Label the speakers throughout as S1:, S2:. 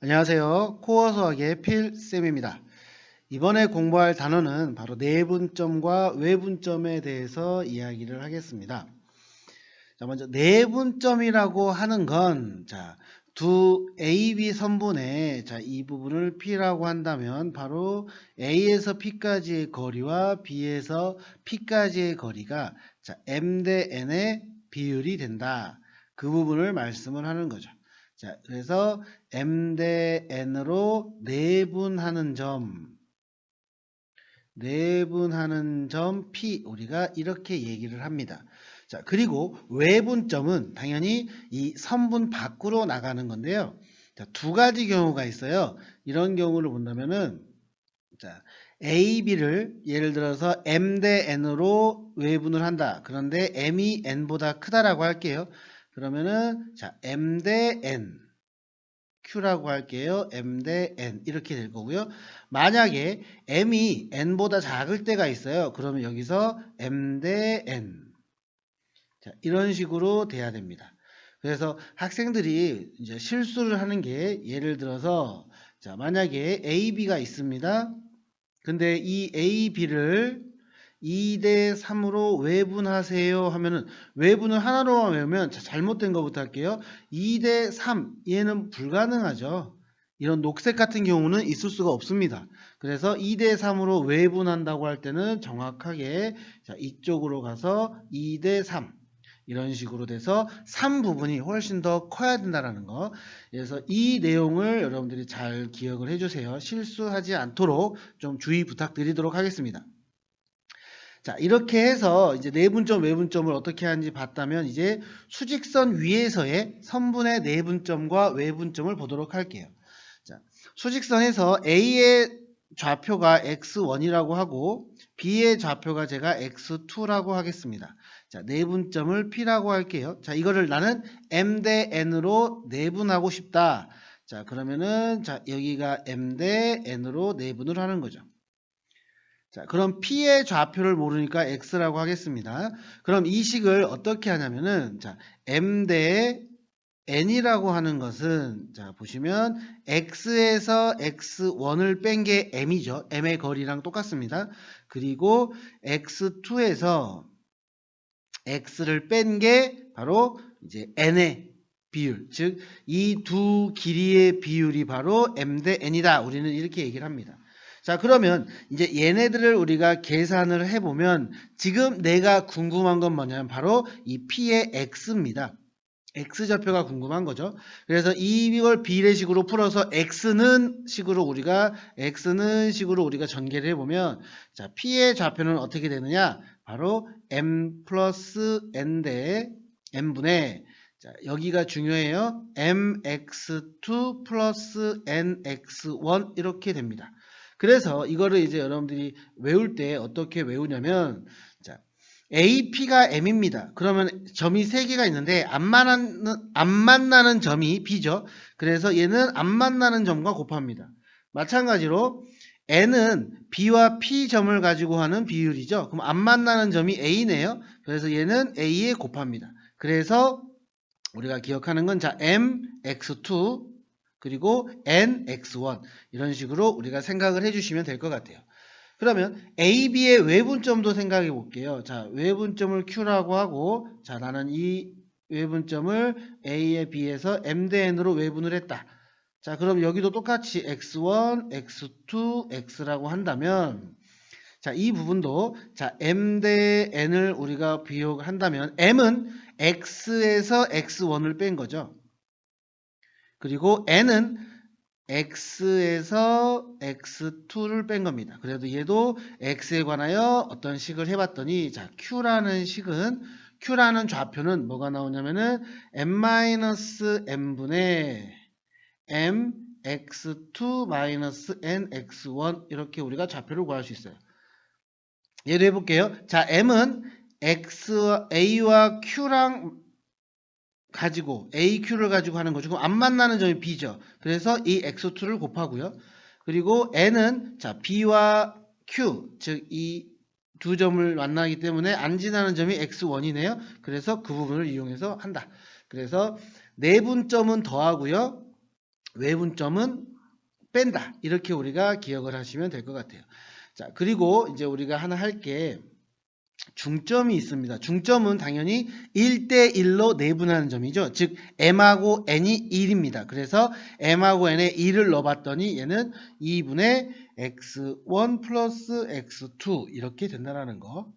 S1: 안녕하세요. 코어 수학의 필쌤입니다. 이번에 공부할 단어는 바로 내분점과 외분점에 대해서 이야기를 하겠습니다. 자, 먼저 내분점이라고 하는 건, 두 AB 선분의, 이 부분을 P라고 한다면 바로 A에서 P까지의 거리와 B에서 P까지의 거리가 M 대 N의 비율이 된다. 그 부분을 말씀을 하는 거죠. 그래서 M 대 N으로 내분하는 점 P 우리가 이렇게 얘기를 합니다. 그리고 외분점은 당연히 이 선분 밖으로 나가는 건데요. 두 가지 경우가 있어요. 이런 경우를 본다면은 A, B를 예를 들어서 M 대 N으로 외분을 한다. 그런데 M이 N보다 크다라고 할게요. 그러면은 M 대 N Q라고 할게요. M 대 N 이렇게 될 거고요. 만약에 M이 N보다 작을 때가 있어요. 그러면 여기서 M 대 N 이런 식으로 돼야 됩니다. 그래서 학생들이 이제 실수를 하는 게 예를 들어서 만약에 A, B가 있습니다. 근데 이 A, B를 2 대 3으로 외분하세요 하면은 외분을 하나로만 외우면 잘못된 것부터 할게요. 2 대 3 얘는 불가능하죠. 이런 녹색 같은 경우는 있을 수가 없습니다. 그래서 2 대 3으로 외분한다고 할 때는 정확하게 이쪽으로 가서 2 대 3 이런 식으로 돼서 3 부분이 훨씬 더 커야 된다는 거. 그래서 이 내용을 여러분들이 잘 기억을 해주세요. 실수하지 않도록 좀 주의 부탁드리도록 하겠습니다. 이렇게 해서 이제 내분점, 외분점을 어떻게 하는지 봤다면 이제 수직선 위에서의 선분의 내분점과 외분점을 보도록 할게요. 수직선에서 A의 좌표가 x1이라고 하고 B의 좌표가 제가 x2라고 하겠습니다. 내분점을 P라고 할게요. 이거를 나는 M 대 N으로 내분하고 싶다. 그러면은 여기가 M 대 N으로 내분을 하는 거죠. 그럼 P의 좌표를 모르니까 X라고 하겠습니다. 그럼 이 식을 어떻게 하냐면은, M 대 N이라고 하는 것은, 보시면, X에서 X1을 뺀 게 M이죠. M의 거리랑 똑같습니다. 그리고 X2에서 X를 뺀 게 바로 이제 N의 비율. 즉, 이 두 길이의 비율이 바로 M 대 N이다. 우리는 이렇게 얘기를 합니다. 그러면 이제 얘네들을 우리가 계산을 해보면 지금 내가 궁금한 건 뭐냐면 바로 이 P의 X입니다. X좌표가 궁금한 거죠. 그래서 이걸 비례식으로 풀어서 X는 식으로 우리가 전개를 해보면 P의 좌표는 어떻게 되느냐? 바로 M 플러스 N 대 N분의 여기가 중요해요. MX2 플러스 NX1 이렇게 됩니다. 그래서 이거를 이제 여러분들이 외울 때 어떻게 외우냐면 AP가 M입니다. 그러면 점이 3개가 있는데 안 만나는 점이 B죠. 그래서 얘는 안 만나는 점과 곱합니다. 마찬가지로 N은 B와 P 점을 가지고 하는 비율이죠. 그럼 안 만나는 점이 A네요. 그래서 얘는 A에 곱합니다. 그래서 우리가 기억하는 건 MX2 그리고 NX1 이런 식으로 우리가 생각을 해주시면 될 것 같아요. 그러면 AB의 외분점도 생각해 볼게요. 외분점을 Q라고 하고 나는 이 외분점을 A에 B에서 M 대 N으로 외분을 했다. 그럼 여기도 똑같이 X1, X2, X라고 한다면 이 부분도 M 대 N을 우리가 비교한다면 M은 X에서 X1을 뺀 거죠. 그리고 N은 X에서 X2를 뺀 겁니다. 그래도 얘도 X에 관하여 어떤 식을 해봤더니 Q라는 좌표는 뭐가 나오냐면은 M-N분의 M X2 N X1 이렇게 우리가 좌표를 구할 수 있어요. 얘도 해볼게요. M은 A와 Q랑 가지고 AQ를 가지고 하는 거죠. 그럼 안 만나는 점이 B죠. 그래서 이 X2를 곱하고요. 그리고 N은 B와 Q 즉 이 두 점을 만나기 때문에 안 지나는 점이 X1이네요. 그래서 그 부분을 이용해서 한다. 그래서 내분점은 더하고요. 외분점은 뺀다. 이렇게 우리가 기억을 하시면 될 것 같아요. 자, 그리고 이제 우리가 하나 할 게 중점이 있습니다. 중점은 당연히 1대1로 내분하는 점이죠. 즉 m하고 n이 1입니다. 그래서 m하고 n에 1을 넣어봤더니 얘는 2분의 x1 플러스 x2 이렇게 된다는 거.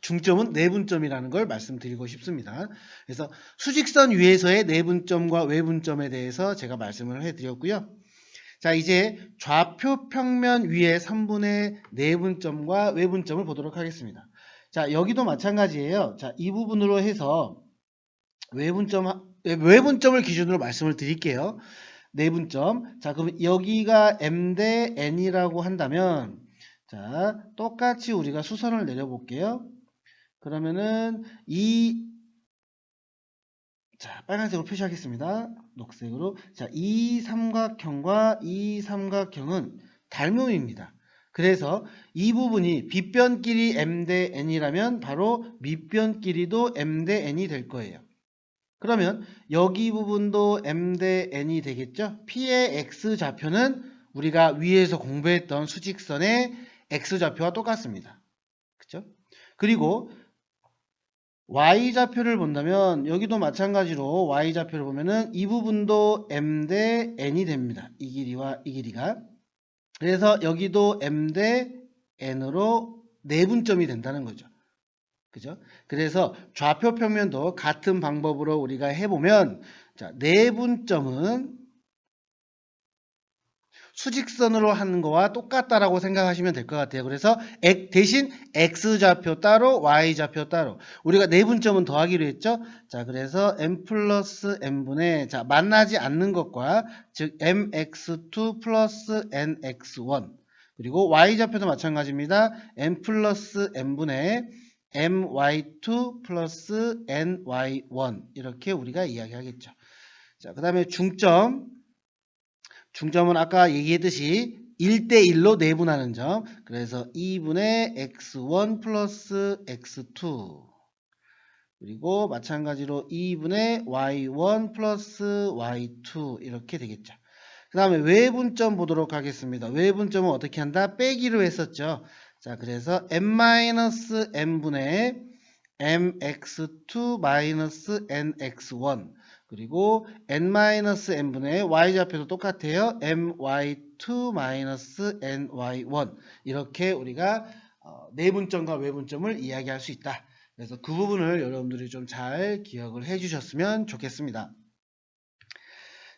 S1: 중점은 내분점이라는 걸 말씀드리고 싶습니다. 그래서 수직선 위에서의 내분점과 외분점에 대해서 제가 말씀을 해드렸고요. 자, 이제 좌표 평면 위에 3분의 내분점과 외분점을 보도록 하겠습니다. 자, 여기도 마찬가지예요. 자, 이 부분으로 해서 외분점을 기준으로 말씀을 드릴게요. 내분점. 자, 그럼 여기가 m 대 n이라고 한다면, 자, 똑같이 우리가 수선을 내려볼게요. 그러면은 자, 빨간색으로 표시하겠습니다. 녹색으로. 자, 이 삼각형과 이 삼각형은 닮음입니다. 그래서 이 부분이 빗변끼리 m 대 n이라면 바로 밑변끼리도 m 대 n이 될 거예요. 그러면 여기 부분도 m 대 n이 되겠죠? P의 x좌표는 우리가 위에서 공부했던 수직선의 x좌표와 똑같습니다. 그죠? 그리고 y좌표를 본다면 여기도 마찬가지로 y좌표를 보면은 이 부분도 m 대 n이 됩니다. 이 길이와 이 길이가. 그래서 여기도 m 대 n으로 내분점이 된다는 거죠. 그죠? 그래서 좌표 평면도 같은 방법으로 우리가 해보면, 자, 내분점은 수직선으로 하는 거와 똑같다라고 생각하시면 될 것 같아요. 그래서 대신 x좌표 따로 y좌표 따로 우리가 내분점은 더하기로 했죠. 자, 그래서 m 플러스 n분의, 자, 만나지 않는 것과 즉 mx2 플러스 nx1 그리고 y좌표도 마찬가지입니다. m 플러스 n분의 my2 플러스 ny1 이렇게 우리가 이야기하겠죠. 자, 그 다음에 중점은 아까 얘기했듯이 1대1로 내분하는 점. 그래서 2분의 x1 플러스 x2 그리고 마찬가지로 2분의 y1 플러스 y2 이렇게 되겠죠. 그 다음에 외분점 보도록 하겠습니다. 외분점은 어떻게 한다? 빼기로 했었죠. 자, 그래서 m-n분의 mx2-nx1 그리고 n-n분의 y좌표도 똑같아요. my2-ny1 이렇게 우리가 내분점과 외분점을 이야기할 수 있다. 그래서 그 부분을 여러분들이 좀 잘 기억을 해 주셨으면 좋겠습니다.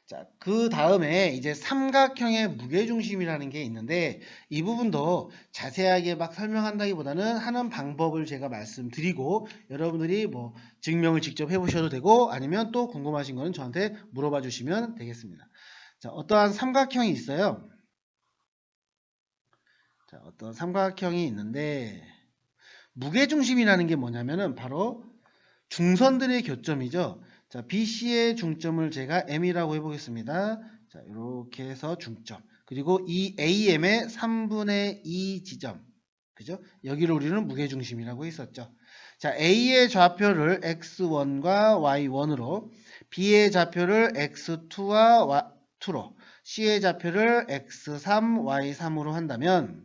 S1: 자, 그 다음에 이제 삼각형의 무게중심이라는 게 있는데 이 부분도 자세하게 막 설명한다기보다는 하는 방법을 제가 말씀드리고 여러분들이 뭐 증명을 직접 해보셔도 되고 아니면 또 궁금하신 거는 저한테 물어봐 주시면 되겠습니다. 자, 어떠한 삼각형이 있어요. 자, 어떤 삼각형이 있는데 무게중심이라는 게 뭐냐면은 바로 중선들의 교점이죠. 자, BC의 중점을 제가 M이라고 해보겠습니다. 자, 이렇게 해서 중점. 그리고 이 AM의 3분의 2 지점. 그죠? 여기를 우리는 무게중심이라고 했었죠. 자, A의 좌표를 X1과 Y1으로, B의 좌표를 X2와 Y2로, C의 좌표를 X3, Y3으로 한다면,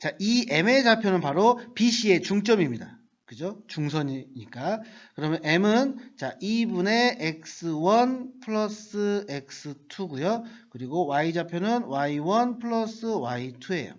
S1: 자, 이 M의 좌표는 바로 BC의 중점입니다. 그죠? 중선이니까. 그러면 m은 자 2분의 x1 플러스 x2고요. 그리고 y좌표는 y1 플러스 y2예요.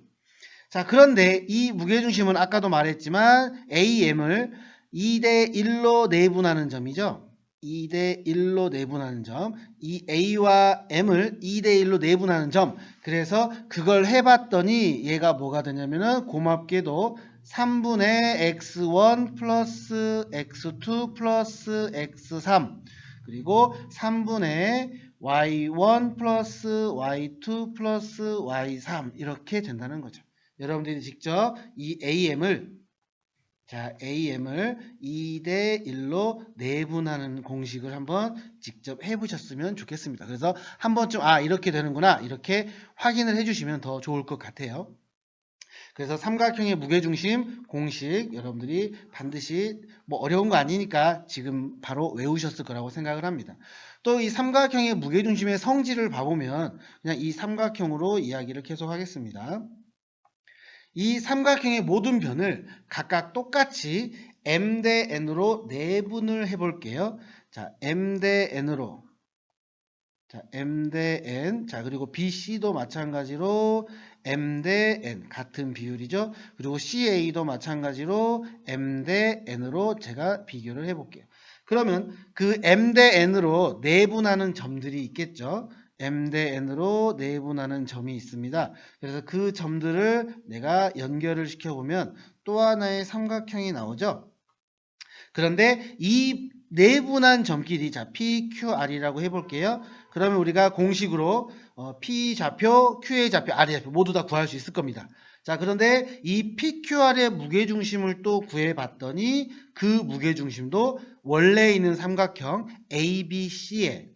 S1: 자, 그런데 이 무게중심은 아까도 말했지만 AM을 2대 1로 내분하는 점이죠. 2대 1로 내분하는 점. 이 A와 M을 2대 1로 내분하는 점. 그래서 그걸 해봤더니 얘가 뭐가 되냐면은 고맙게도 3분의 x1 플러스 x2 플러스 x3 그리고 3분의 y1 플러스 y2 플러스 y3 이렇게 된다는 거죠. 여러분들이 직접 이 AM을 2대 1로 내분하는 공식을 한번 직접 해보셨으면 좋겠습니다. 그래서 한 번쯤 이렇게 되는구나 이렇게 확인을 해주시면 더 좋을 것 같아요. 그래서 삼각형의 무게중심 공식 여러분들이 반드시 뭐 어려운 거 아니니까 지금 바로 외우셨을 거라고 생각을 합니다. 또 이 삼각형의 무게중심의 성질을 봐보면 그냥 이 삼각형으로 이야기를 계속하겠습니다. 이 삼각형의 모든 변을 각각 똑같이 m 대 n으로 내분을 해볼게요. 자, m 대 n으로. 자, m 대 n. 자, 그리고 BC도 마찬가지로 m 대 n. 같은 비율이죠. 그리고 CA도 마찬가지로 m 대 n으로 제가 비교를 해볼게요. 그러면 그 m 대 n으로 내분하는 점들이 있겠죠. m 대 n으로 내분하는 점이 있습니다. 그래서 그 점들을 내가 연결을 시켜보면 또 하나의 삼각형이 나오죠. 그런데 이 내분한 점끼리 자 PQR이라고 해볼게요. 그러면 우리가 공식으로 P 좌표, Q의 좌표, R의 좌표 모두 다 구할 수 있을 겁니다. 자, 그런데 이 PQR의 무게중심을 또 구해봤더니 그 무게중심도 원래 있는 삼각형 ABC의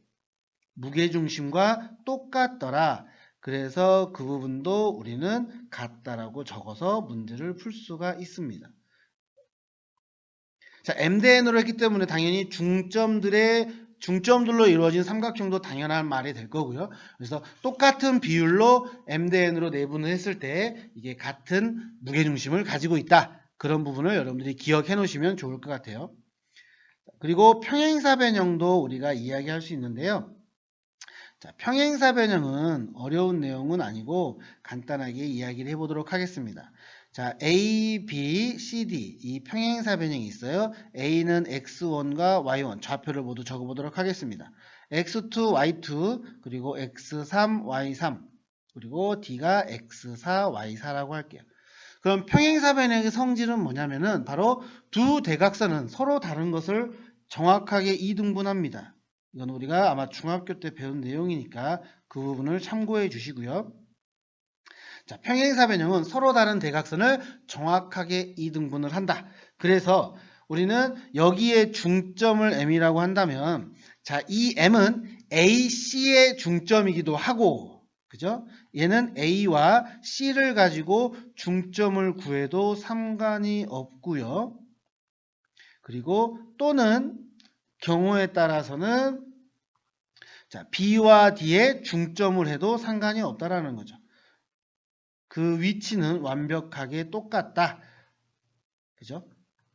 S1: 무게중심과 똑같더라. 그래서 그 부분도 우리는 같다라고 적어서 문제를 풀 수가 있습니다. 자, m 대 n으로 했기 때문에 당연히 중점들로 이루어진 삼각형도 당연한 말이 될 거고요. 그래서 똑같은 비율로 m 대 n으로 내분을 했을 때 이게 같은 무게중심을 가지고 있다. 그런 부분을 여러분들이 기억해 놓으시면 좋을 것 같아요. 그리고 평행사 변형도 우리가 이야기할 수 있는데요. 자, 평행사 변형은 어려운 내용은 아니고 간단하게 이야기를 해보도록 하겠습니다. 자, A, B, C, D 이 평행사 변형이 있어요. A는 X1과 Y1 좌표를 모두 적어보도록 하겠습니다. X2, Y2 그리고 X3, Y3 그리고 D가 X4, Y4라고 할게요. 그럼 평행사 변형의 성질은 뭐냐면은 바로 두 대각선은 서로 다른 것을 정확하게 이등분합니다. 이건 우리가 아마 중학교 때 배운 내용이니까 그 부분을 참고해 주시고요. 자, 평행사 변형은 서로 다른 대각선을 정확하게 이등분을 한다. 그래서 우리는 여기에 중점을 M이라고 한다면 자, 이 M은 AC의 중점이기도 하고 그죠? 얘는 A와 C를 가지고 중점을 구해도 상관이 없고요. 그리고 또는 경우에 따라서는 자, B와 D에 중점을 해도 상관이 없다라는 거죠. 그 위치는 완벽하게 똑같다. 그죠?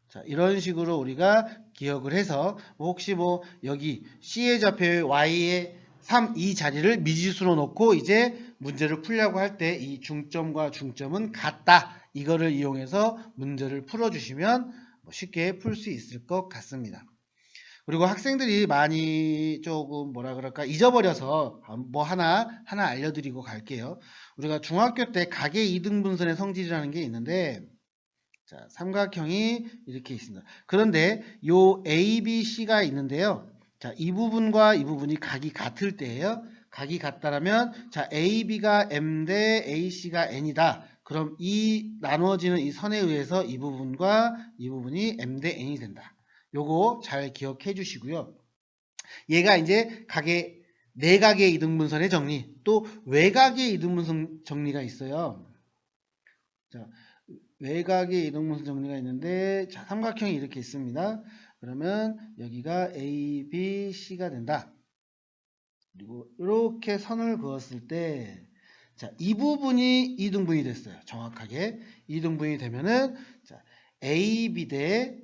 S1: 자, 이런 식으로 우리가 기억을 해서 혹시 여기 C의 좌표에 Y의 3, 이 자리를 미지수로 놓고 이제 문제를 풀려고 할 때 이 중점과 중점은 같다. 이거를 이용해서 문제를 풀어주시면 쉽게 풀 수 있을 것 같습니다. 그리고 학생들이 많이 조금 뭐라 그럴까 잊어버려서 하나 알려드리고 갈게요. 우리가 중학교 때 가계 이등분선의 성질이라는 게 있는데 자, 삼각형이 이렇게 있습니다. 그런데 요 A, B, C가 있는데요. 자, 이 부분과 이 부분이 각이 같을 때예요. 각이 같다라면 자, AB가 M 대 AC가 N이다. 그럼 이 나누어지는 이 선에 의해서 이 부분과 이 부분이 M 대 N이 된다. 요거 잘 기억해 주시고요. 얘가 이제 내각의 이등분선의 정리, 또 외각의 이등분선 정리가 있어요. 자, 외곽의 이등분선 정리가 있는데 자, 삼각형이 이렇게 있습니다. 그러면 여기가 A, B, C가 된다. 그리고 이렇게 선을 그었을 때 자, 이 부분이 이등분이 됐어요. 정확하게 이등분이 되면은 자, AB 대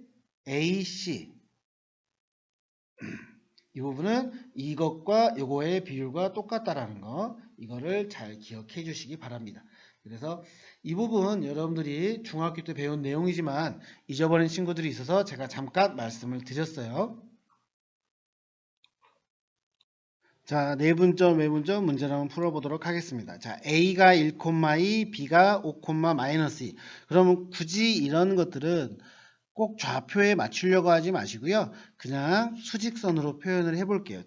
S1: AC 이 부분은 이것과 요거의 비율과 똑같다라는 거 이거를 잘 기억해 주시기 바랍니다. 그래서 이 부분 여러분들이 중학교 때 배운 내용이지만 잊어버린 친구들이 있어서 제가 잠깐 말씀을 드렸어요. 자, 내분점, 외분점 문제를 한번 풀어보도록 하겠습니다. 자, A가 1,2, B가 5,-2. 그러면 굳이 이런 것들은 꼭 좌표에 맞추려고 하지 마시고요. 그냥 수직선으로 표현을 해볼게요.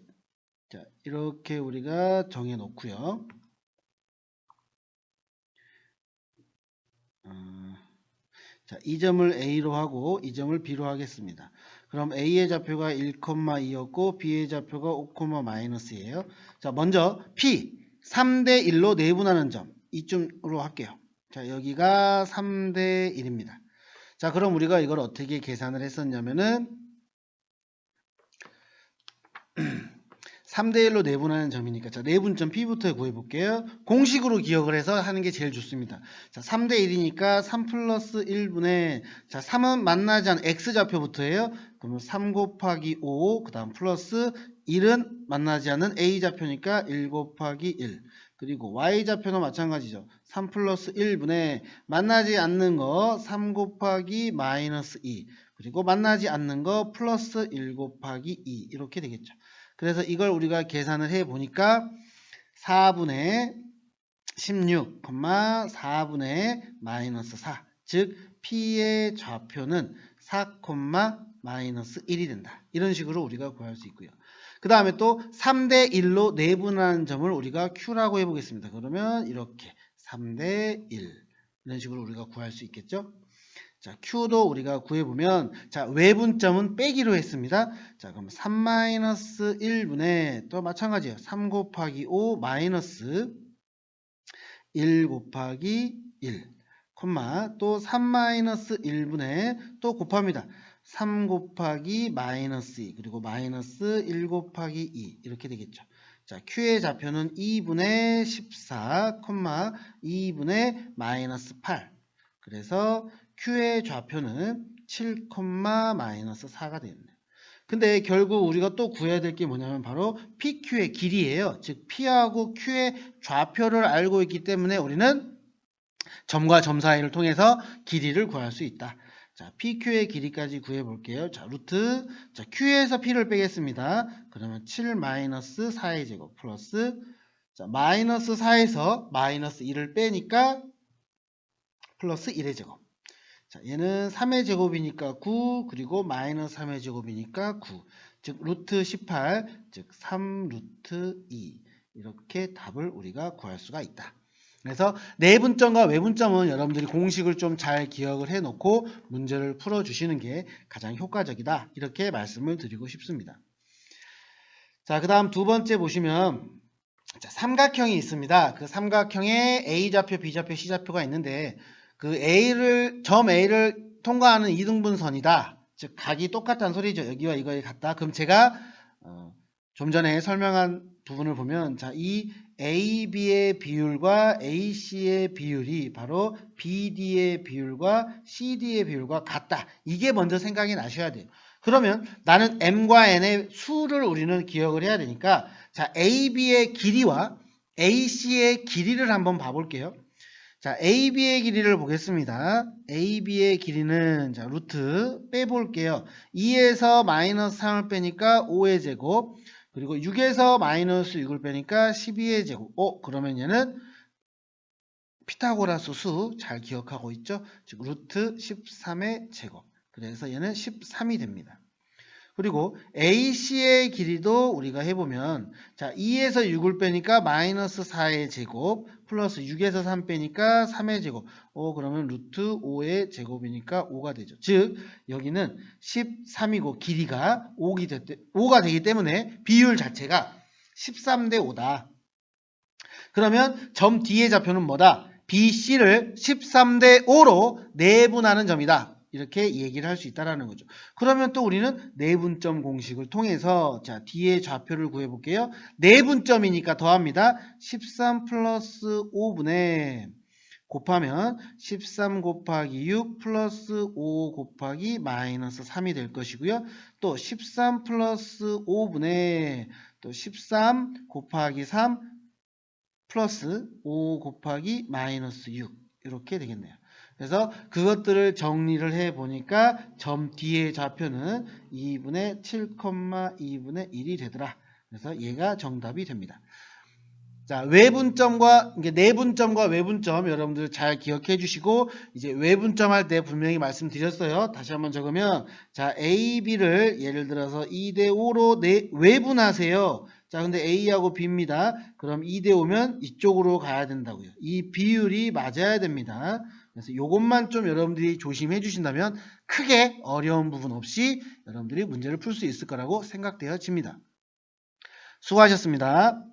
S1: 자, 이렇게 우리가 정해 놓고요. 자, 이 점을 A로 하고 이 점을 B로 하겠습니다. 그럼 A의 좌표가 1,2였고 B의 좌표가 5,-이에요. 자, 먼저 P 3대 1로 내분하는 점 이쯤으로 할게요. 자, 여기가 3대 1입니다. 자, 그럼 우리가 이걸 어떻게 계산을 했었냐면은 3대1로 내분하는 점이니까 자, 내분점 P부터 구해볼게요. 공식으로 기억을 해서 하는 게 제일 좋습니다. 자, 3대1이니까 3 플러스 1분의 자, 3은 만나지 않은 X좌표부터예요. 그러면 3 곱하기 5, 그 다음 플러스 1은 만나지 않는 A좌표니까 1 곱하기 1. 그리고 Y좌표도 마찬가지죠. 3 플러스 1분의 만나지 않는 거 3 곱하기 마이너스 2. 그리고 만나지 않는 거 플러스 1 곱하기 2. 이렇게 되겠죠. 그래서 이걸 우리가 계산을 해 보니까 4분의 16, 4분의 마이너스 4. 즉 P의 좌표는 4, 마이너스 1이 된다. 이런 식으로 우리가 구할 수 있고요. 그 다음에 또 3대1로 내분하는 점을 우리가 Q라고 해보겠습니다. 그러면 이렇게 3대1 이런 식으로 우리가 구할 수 있겠죠. 자, Q도 우리가 구해보면 자, 외분점은 빼기로 했습니다. 자, 그럼 3-1분의 또 마찬가지예요. 3 곱하기 5 마이너스 1 곱하기 1 또 3-1분의 또 곱합니다. 3 곱하기 마이너스 2 그리고 마이너스 1 곱하기 2 이렇게 되겠죠. 자, Q의 좌표는 2분의 14, 2분의 마이너스 8. 그래서 Q의 좌표는 7, 마이너스 4가 되겠네요. 근데 결국 우리가 또 구해야 될 게 뭐냐면 바로 PQ의 길이에요. 즉 P하고 Q의 좌표를 알고 있기 때문에 우리는 점과 점 사이를 통해서 길이를 구할 수 있다. 자, PQ의 길이까지 구해볼게요. 자, 루트, 자, Q에서 P를 빼겠습니다. 그러면 7 마이너스 4의 제곱 플러스, 자, 마이너스 4에서 마이너스 1을 빼니까 플러스 1의 제곱. 자, 얘는 3의 제곱이니까 9, 그리고 마이너스 3의 제곱이니까 9. 즉, 루트 18, 즉, 3 루트 2. 이렇게 답을 우리가 구할 수가 있다. 그래서 내분점과 외분점은 여러분들이 공식을 좀 잘 기억을 해놓고 문제를 풀어주시는 게 가장 효과적이다. 이렇게 말씀을 드리고 싶습니다. 자, 그 다음 두 번째 보시면 자, 삼각형이 있습니다. 그 삼각형에 A좌표, B좌표, C좌표가 있는데 그 점 A를 통과하는 이등분선이다. 즉 각이 똑같다는 소리죠. 여기와 이거에 같다. 그럼 제가 좀 전에 설명한 부분을 보면 자, 이 AB의 비율과 AC의 비율이 바로 BD의 비율과 CD의 비율과 같다. 이게 먼저 생각이 나셔야 돼요. 그러면 나는 M과 N의 수를 우리는 기억을 해야 되니까 자, AB의 길이와 AC의 길이를 한번 봐볼게요. 자, AB의 길이를 보겠습니다. AB의 길이는 자, 루트 빼볼게요. 2에서 마이너스 3을 빼니까 5의 제곱, 그리고 6에서 마이너스 6을 빼니까 12의 제곱. 그러면 얘는 피타고라스 수 잘 기억하고 있죠? 즉 루트 13의 제곱. 그래서 얘는 13이 됩니다. 그리고 AC의 길이도 우리가 해보면 자 2에서 6을 빼니까 마이너스 4의 제곱 플러스 6에서 3 빼니까 3의 제곱 그러면 루트 5의 제곱이니까 5가 되죠. 즉 여기는 13이고 길이가 5가 되기 때문에 비율 자체가 13대 5다. 그러면 점 D의 좌표는 뭐다? BC를 13대 5로 내분하는 점이다. 이렇게 얘기를 할 수 있다는 거죠. 그러면 또 우리는 내분점 공식을 통해서 자 D의 좌표를 구해볼게요. 내분점이니까 더합니다. 13 플러스 5분의 곱하면 13 곱하기 6 플러스 5 곱하기 마이너스 3이 될 것이고요. 또 13 플러스 5분의 또 13 곱하기 3 플러스 5 곱하기 마이너스 6 이렇게 되겠네요. 그래서 그것들을 정리를 해 보니까 점 D의 좌표는 2분의 7,2분의 1이 되더라. 그래서 얘가 정답이 됩니다. 자, 내분점과 외분점 여러분들 잘 기억해 주시고 이제 외분점 할 때 분명히 말씀드렸어요. 다시 한번 적으면 자, A, B를 예를 들어서 2대 5로 외분하세요. 자, 근데 A하고 B입니다. 그럼 2대 5면 이쪽으로 가야 된다고요. 이 비율이 맞아야 됩니다. 그래서 이것만 좀 여러분들이 조심해 주신다면 크게 어려운 부분 없이 여러분들이 문제를 풀 수 있을 거라고 생각되어집니다. 수고하셨습니다.